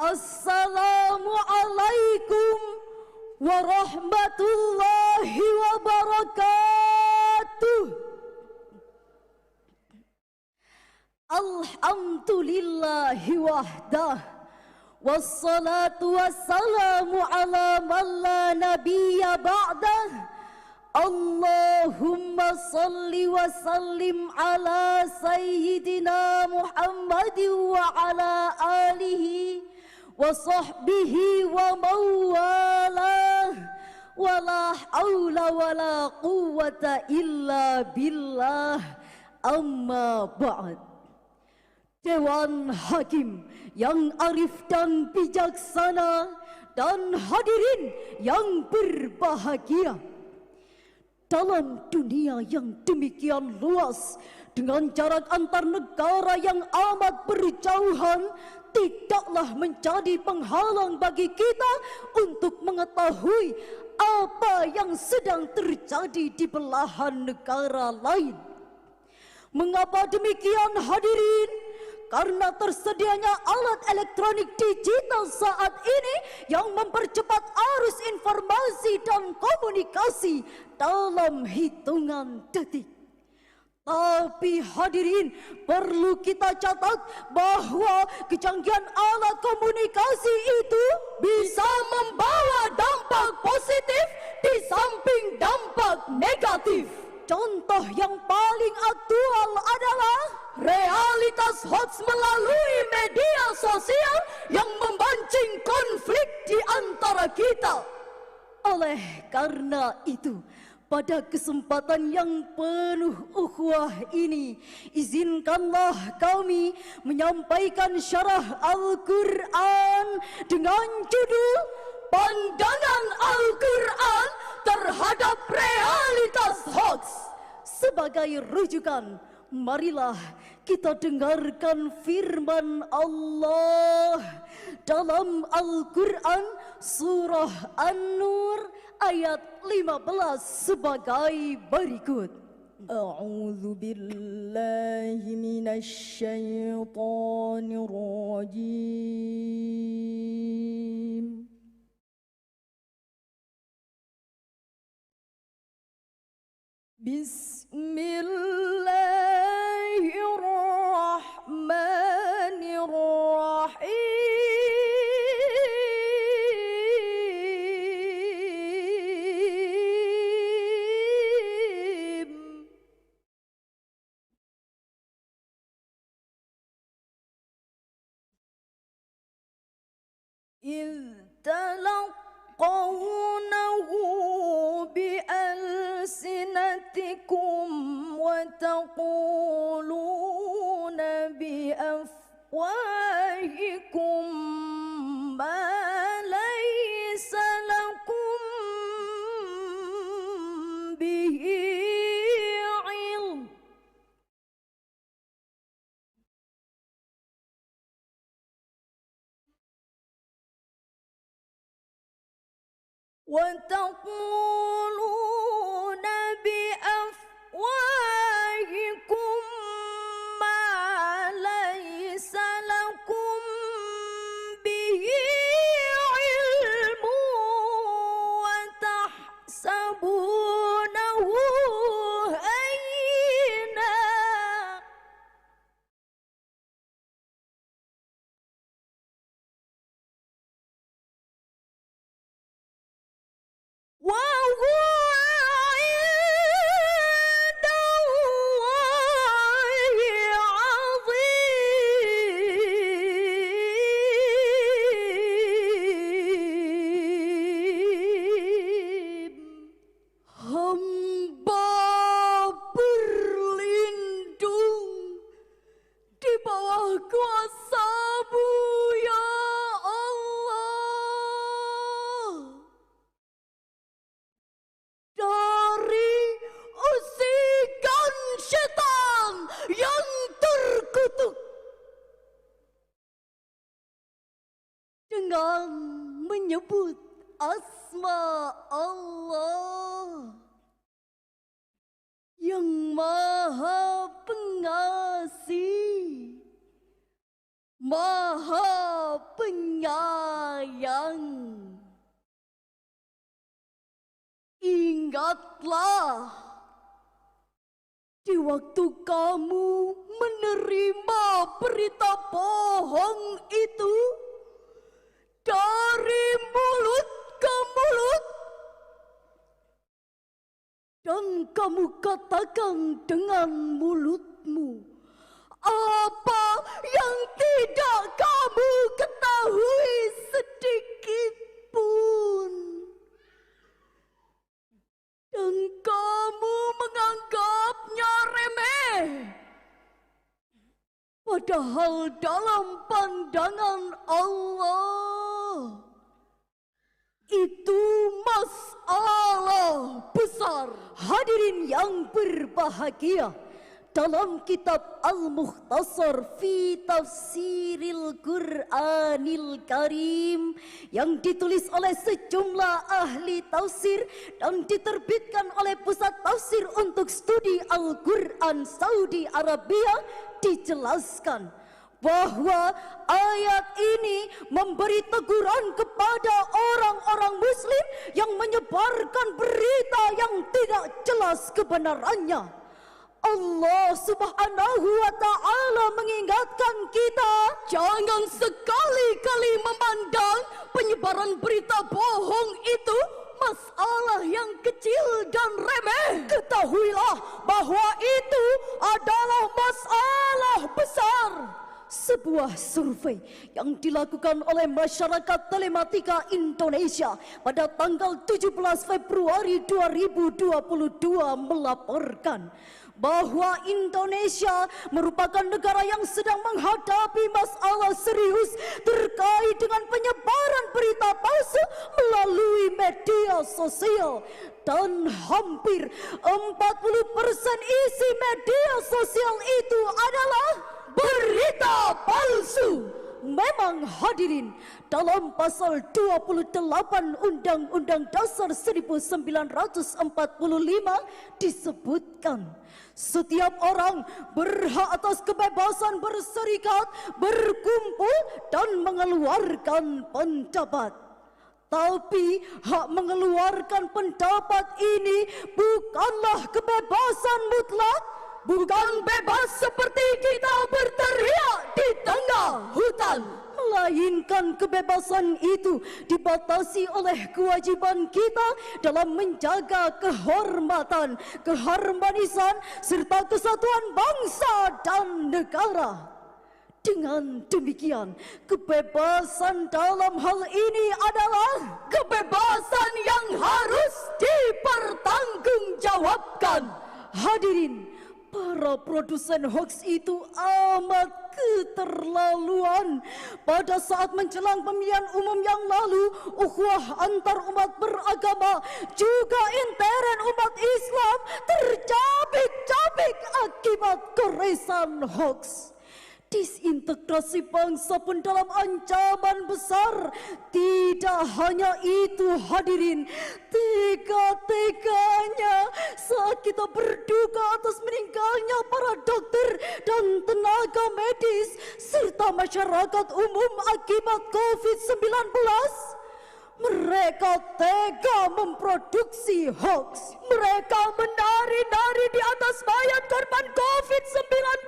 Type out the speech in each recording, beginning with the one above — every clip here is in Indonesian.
Assalamualaikum warahmatullahi wabarakatuh. Alhamdulillahi wahdah, wassalatu wassalamu ala man la nabiyya ba'dah. Allahumma salli wa sallim ala sayyidina Muhammadin wa ala alihi wa sahbihi wa mawalah. Wa la hawla wa la quwwata illa billah. Amma ba'd. Dewan Hakim yang arif dan bijaksana dan hadirin yang berbahagia. Dalam dunia yang demikian luas, dengan jarak antar negara yang amat berjauhan, tidaklah menjadi penghalang bagi kita untuk mengetahui apa yang sedang terjadi di belahan negara lain. Mengapa demikian, hadirin? Karena tersedianya alat elektronik digital saat ini yang mempercepat arus informasi dan komunikasi dalam hitungan detik. Tapi hadirin, perlu kita catat bahwa kecanggihan alat komunikasi itu bisa membawa dampak positif di samping dampak negatif. Contoh yang paling aktual adalah realitas hoax melalui media sosial yang memancing konflik di antara kita. Oleh karena itu, pada kesempatan yang penuh ukhuwah ini, izinkanlah kami menyampaikan syarah Al-Quran dengan judul Pandangan Al-Quran terhadap realitas hoax. Sebagai rujukan, marilah kita dengarkan firman Allah dalam Al-Quran surah An-Nur ayat 15 sebagai berikut. A'udzu billahi minasy syaithanir rajim. Bismillahirrahmanirrahim. إذ تلقونه بألسنتكم وتقولون بأفواهكم ما ليس لكم به علم. وتقولون بأفواهكم ما ليس لكم به علم وتحسبونه هينا وهو عند الله عظيم. Hamba berlindung di bawah kuasa-Mu, ya Allah, dari usikan syaitan yang terkutuk. Dengan menyebut asma Allah yang Maha Pengasih, Maha Penyayang, Ingatlah, di waktu kamu menerima berita bohong itu dari mulut ke mulut, dan kamu katakan dengan mulutmu apa yang tidak kamu ketahui sedikit pun, dan kamu menganggapnya remeh, padahal dalam pandangan Allah itu masalah besar. Hadirin yang berbahagia, dalam kitab Al-Mukhtasar fi Tafsiril Qur'anil Karim yang ditulis oleh sejumlah ahli tafsir dan diterbitkan oleh Pusat Tafsir untuk Studi Al-Quran Saudi Arabia, dijelaskan bahwa ayat ini memberi teguran kepada orang-orang muslim yang menyebarkan berita yang tidak jelas kebenarannya. Allah Subhanahu wa Ta'ala mengingatkan kita, jangan sekali-kali memandang penyebaran berita bohong itu masalah yang kecil dan remeh. Ketahuilah bahwa itu adalah masalah besar. Sebuah survei yang dilakukan oleh Masyarakat Telematika Indonesia pada tanggal 17 Februari 2022 melaporkan bahwa Indonesia merupakan negara yang sedang menghadapi masalah serius terkait dengan penyebaran berita palsu melalui media sosial, dan hampir 40% isi media sosial itu adalah berita palsu. Memang hadirin, dalam pasal 28 Undang-Undang Dasar 1945 disebutkan setiap orang berhak atas kebebasan berserikat, berkumpul dan mengeluarkan pendapat. Tapi hak mengeluarkan pendapat ini bukanlah kebebasan mutlak. Bukan bebas seperti kita berteriak di tengah hutan, melainkan kebebasan itu dibatasi oleh kewajiban kita dalam menjaga kehormatan, keharmonisan serta kesatuan bangsa dan negara. Dengan demikian, kebebasan dalam hal ini adalah kebebasan yang harus dipertanggungjawabkan. Hadirin, para produsen hoax itu amat keterlaluan. Pada saat menjelang pemilihan umum yang lalu, ukhuwah antar umat beragama juga intern umat Islam tercabik-cabik akibat goresan hoax. Disintegrasi bangsa pun dalam ancaman besar. Tidak hanya itu hadirin, tega-teganya saat kita berduka atas meninggalnya para dokter dan tenaga medis serta masyarakat umum akibat COVID-19, mereka tega memproduksi hoax. Mereka menari-nari di atas mayat korban COVID-19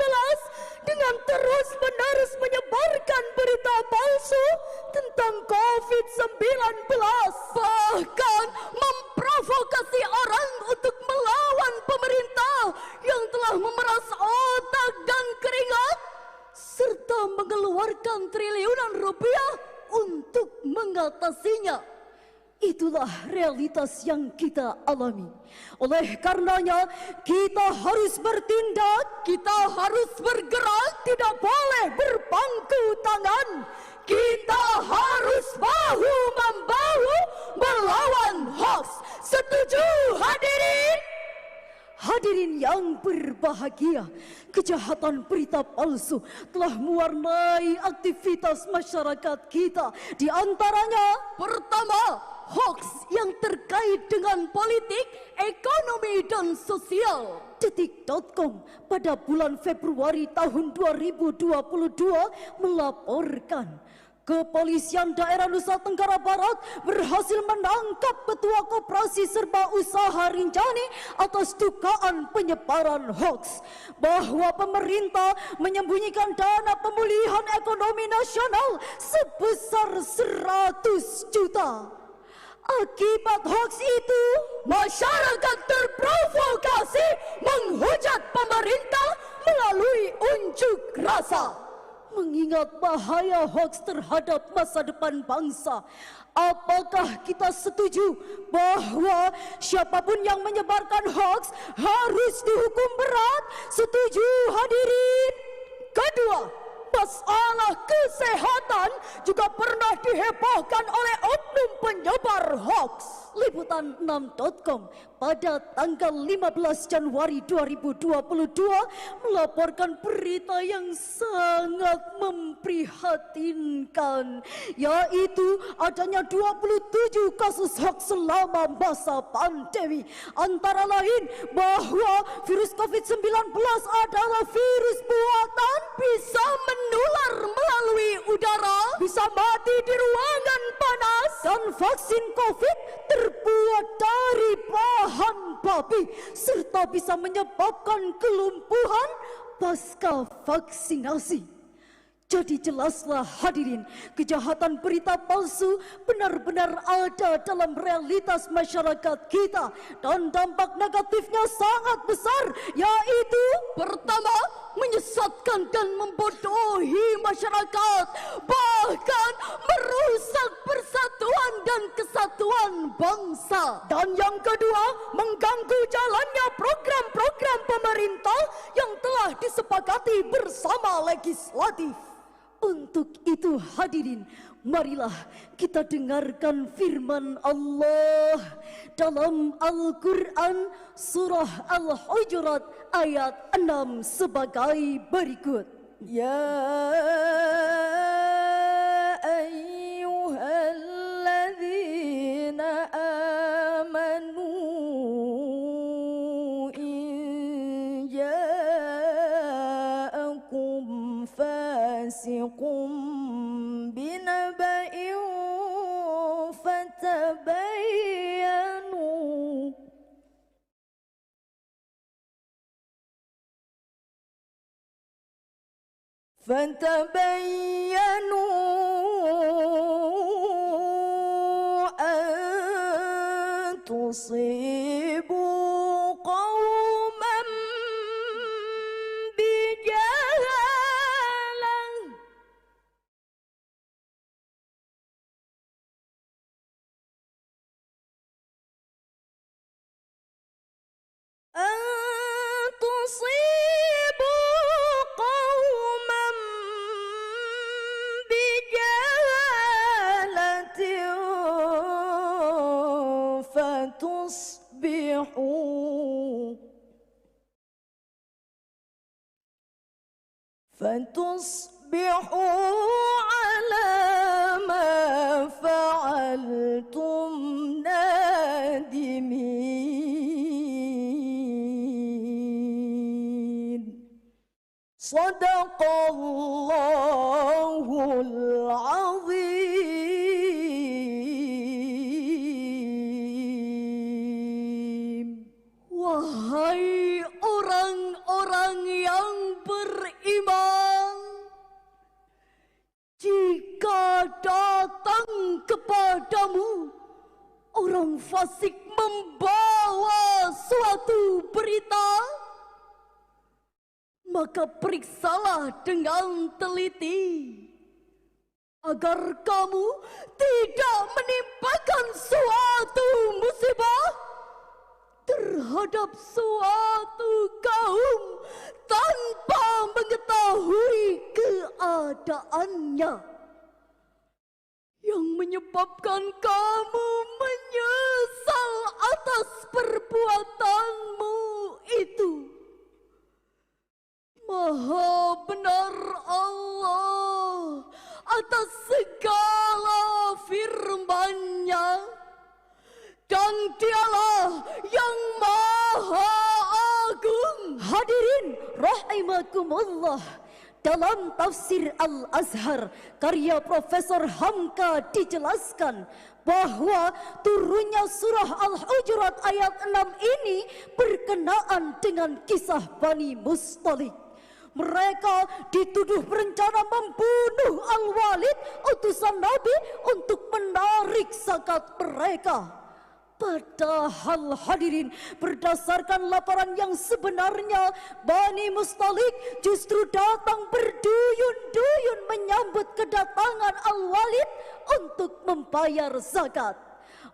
dengan terus-menerus menyebarkan berita palsu tentang COVID-19. Bahkan memprovokasi orang untuk melawan pemerintah yang telah memeras otak dan keringat serta mengeluarkan triliunan rupiah untuk mengatasinya. Itulah realitas yang kita alami. Oleh karenanya, kita harus bertindak, kita harus bergerak, tidak boleh berpangku tangan. Kita harus bahu-membahu melawan hoax. Setuju hadirin? Hadirin yang berbahagia, kejahatan berita palsu telah mewarnai aktivitas masyarakat kita. Di antaranya, pertama, hoax yang terkait dengan politik, ekonomi dan sosial. Detik.com pada bulan Februari tahun 2022 melaporkan Kepolisian Daerah Nusa Tenggara Barat berhasil menangkap Ketua Koperasi Serba Usaha Rinjani atas dugaan penyebaran hoaks bahwa pemerintah menyembunyikan dana pemulihan ekonomi nasional sebesar 100 juta. Akibat hoaks itu, masyarakat terprovokasi menghujat pemerintah melalui unjuk rasa. Mengingat bahaya hoaks terhadap masa depan bangsa, apakah kita setuju bahwa siapapun yang menyebarkan hoaks harus dihukum berat? Setuju hadirin? Kedua, masalah kesehatan juga pernah dihebohkan oleh oknum penyebar hoaks. Liputan 6.com pada tanggal 15 Januari 2022 melaporkan berita yang sangat memprihatinkan, yaitu adanya 27 kasus hoaks selama masa pandemi. Antara lain bahwa virus COVID-19 adalah virus buatan, bisa menular melalui udara, bisa mati di ruangan panas, dan vaksin COVID terbuat dari bahan babi serta bisa menyebabkan kelumpuhan pasca vaksinasi. Jadi jelaslah hadirin, kejahatan berita palsu benar-benar ada dalam realitas masyarakat kita dan dampak negatifnya sangat besar, yaitu pertama, menyesatkan dan membodohi masyarakat, bahkan merusak persatuan dan kesatuan bangsa. Dan yang kedua, mengganggu jalannya program-program pemerintah yang telah disepakati bersama legislatif. Untuk itu hadirin, marilah kita dengarkan firman Allah dalam Al-Quran surah Al-Hujurat ayat 6 sebagai berikut. Ya ayyuhalladzina amanu in ja'akum fasiqun binaba'in fatabayyanu an tusibu qauman bijahalah فتصبحوا على ما فعلتم نادمين. صدق الله العظيم. Wahai orang-orang yang beriman, jika datang kepadamu orang fasik membawa suatu berita, maka periksalah dengan teliti agar kamu tidak menimpakan suatu musibah terhadap suatu kaum tanpa mengetahui keadaannya, yang menyebabkan kamu menyesal atas perbuatanmu itu. Maha benar Allah atas segala firman-Nya, dan Dialah yang Maha Agung. Hadirin rahimakumullah, Dalam tafsir Al-Azhar karya Profesor Hamka dijelaskan bahwa turunnya surah Al-Hujurat ayat 6 ini berkenaan dengan kisah Bani Mustalik. Mereka dituduh berencana membunuh Al-Walid, utusan Nabi, untuk menarik zakat mereka. Padahal hadirin, berdasarkan laporan yang sebenarnya, Bani Mustalik justru datang berduyun-duyun menyambut kedatangan Al-Walid untuk membayar zakat.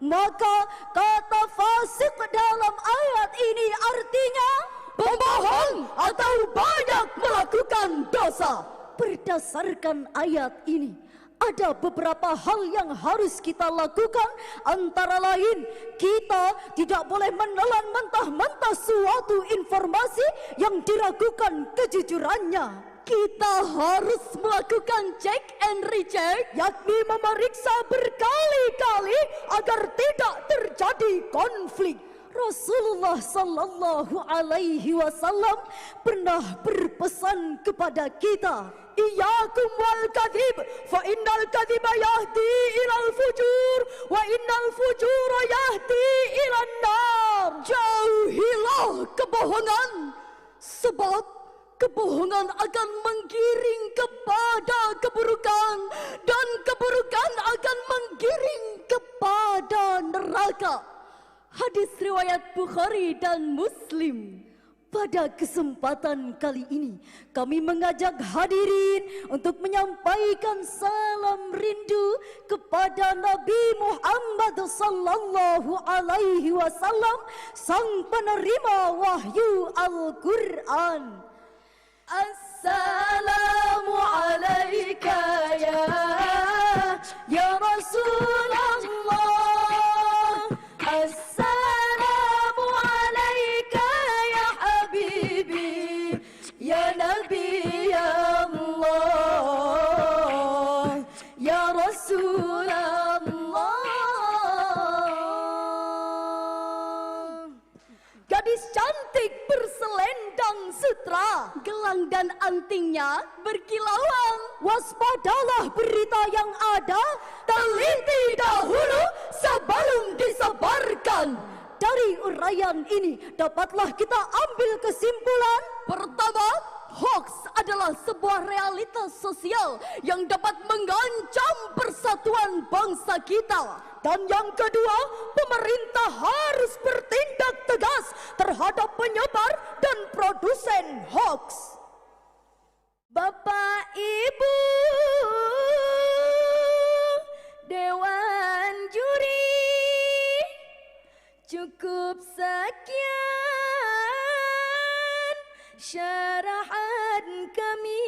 Maka kata fasik dalam ayat ini artinya pembohong atau banyak melakukan dosa. Berdasarkan ayat ini, ada beberapa hal yang harus kita lakukan, antara lain kita tidak boleh menelan mentah-mentah suatu informasi yang diragukan kejujurannya. Kita harus melakukan check and recheck, yakni memeriksa berkali-kali agar tidak terjadi konflik. Rasulullah sallallahu alaihi wasallam pernah berpesan kepada kita, "Iyyakum wal kadhib, fa innal kadhiba yahdi ilal fujur, wa innal fujura yahdi ilan nar." Jauhilah kebohongan, sebab kebohongan akan menggiring kepada keburukan, dan keburukan akan menggiring kepada neraka. Hadis riwayat Bukhari dan Muslim. Pada kesempatan kali ini, kami mengajak hadirin untuk menyampaikan salam rindu kepada Nabi Muhammad sallallahu alaihi wasallam, sang penerima wahyu Al-Quran. Assalamu alaika ya Rasulullah. Assalamu alaika ya habibi, ya Nabi Allah, ya Rasulullah. Gadis cantik berselendang sutra, gelang dan antingnya berkilauan. Waspadalah berita yang ada, teliti dahulu sebelum disebarkan. Dari uraian ini dapatlah kita ambil kesimpulan. Pertama, hoax adalah sebuah realitas sosial yang dapat mengancam persatuan bangsa kita. Dan yang kedua, pemerintah harus bertindak tegas terhadap penyebar dan produsen hoax. Bapak, Ibu, Dewan Juri, cukup sekian syarahan kami.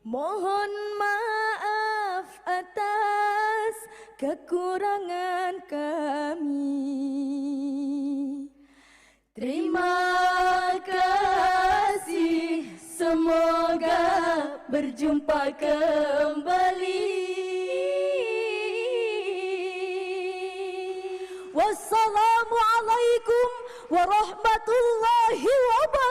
Mohon maaf atas kekurangan kami. Terima kasih, semoga berjumpa kembali. Wassalamualaikum warahmatullahi wabarakatuh.